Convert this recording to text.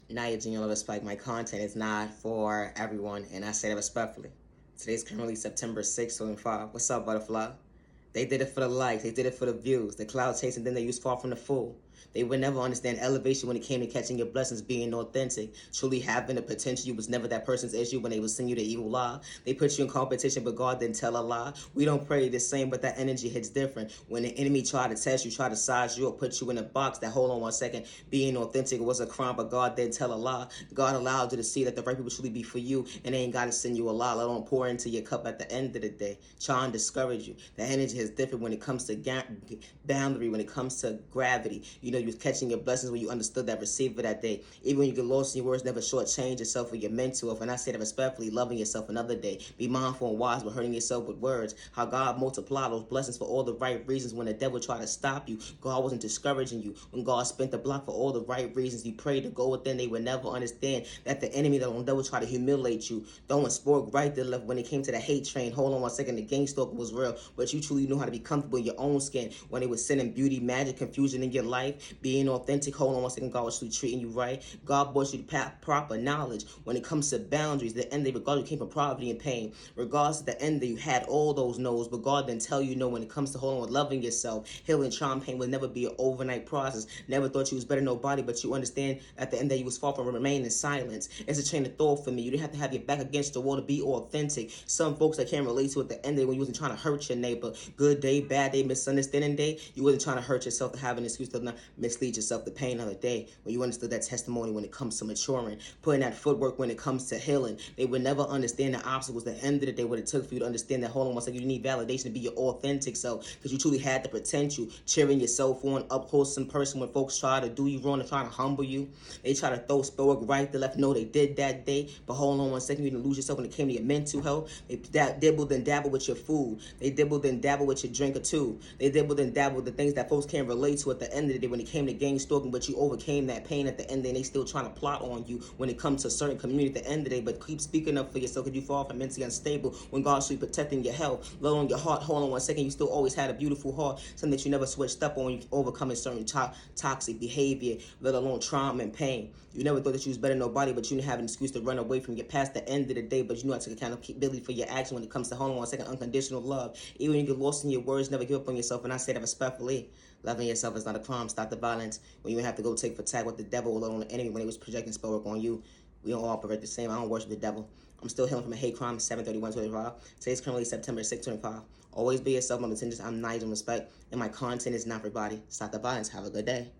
Naya Genuine Respect, my content is not for everyone, and I say that respectfully. Today's currently September 6th, 2025. What's up, Butterfly? They did it for the likes, they did it for the views. The cloud chasing, then they use far from the fool. They would never understand elevation when it came to catching your blessings, being authentic, truly having the potential. You was never that person's issue when they was sending you the evil lie. They put you in competition, but God didn't tell a lie. We don't pray the same, but that energy hits different. When the enemy try to test you, try to size you or put you in a box, that hold on 1 second, being authentic was a crime, but God didn't tell a lie. God allowed you to see that the right people truly be for you, and they ain't got to send you a lie. Let them pour into your cup at the end of the day, try and discourage you. The energy is different when it comes to boundary, when it comes to gravity. You know, you was catching your blessings when you understood that receiver that day. Even when you get lost in your words, never shortchange yourself or your mental health. And I say that respectfully, loving yourself another day. Be mindful and wise, but hurting yourself with words. How God multiplied those blessings for all the right reasons. When the devil tried to stop you, God wasn't discouraging you. When God spent the block for all the right reasons, you prayed to go within. They would never understand that the enemy, the devil, tried to humiliate you, throwing sport right to left. When it came to the hate train, hold on 1 second, the gang stalker was real, but you truly knew how to be comfortable in your own skin. When they were sending beauty, magic, confusion in your life, being authentic, hold on 1 second, God was truly treating you right. God brought you the proper knowledge. When it comes to boundaries, the end, regardless, you came from poverty and pain. Regardless of the end, you had all those no's, but God didn't tell you no. When it comes to holding on, loving yourself, healing, trauma, pain will never be an overnight process. Never thought you was better than nobody, but you understand at the end that you was far from remaining in silence. It's a chain of thought for me. You didn't have to have your back against the wall to be authentic. Some folks that can't relate to at the end of the day, when you wasn't trying to hurt your neighbor. Good day, bad day, misunderstanding day, you wasn't trying to hurt yourself to have an excuse to not mislead yourself to pain of the day. When you understood that testimony when it comes to maturing, putting that footwork when it comes to healing, they would never understand the obstacles. The end of the day, what it took for you to understand that, hold on 1 second, you need validation to be your authentic self, because you truly had the potential. Cheering yourself on, upholstery person when folks try to do you wrong and try to humble you. They try to throw spellwork right to left. No, they did that day, but hold on 1 second, you didn't lose yourself when it came to your mental health. They dibbled and dabbled with your food. They dibbled and dabbled with your drink or two. They dibbled and dabbled the things that folks can't relate to at the end of the day when it came to gang stalking, but you overcame that pain at the end, and they still trying to plot on you when it comes to a certain community at the end of the day. But keep speaking up for yourself, because you fall from mentally unstable when God's really protecting your health. Let alone your heart. Hold on 1 second, you still always had a beautiful heart, something that you never switched up on when you overcoming certain toxic behavior, let alone trauma and pain. You never thought that you was better than nobody, but you didn't have an excuse to run away from your past the end of the day. But you know how to take accountability for your action when it comes to, hold on 1 second, unconditional love. Even when you get lost in your words, never give up on yourself. And I say that respectfully. Loving yourself is not a crime. Stop the violence. When you have to go take for tag with the devil or on the enemy when he was projecting spellwork on you. We don't all operate the same. I don't worship the devil. I'm still healing from a hate crime, 7/31/25. Today's currently September 6/25. Always be yourself, my intentions. I'm nice and respect, and my content is not for everybody. Stop the violence. Have a good day.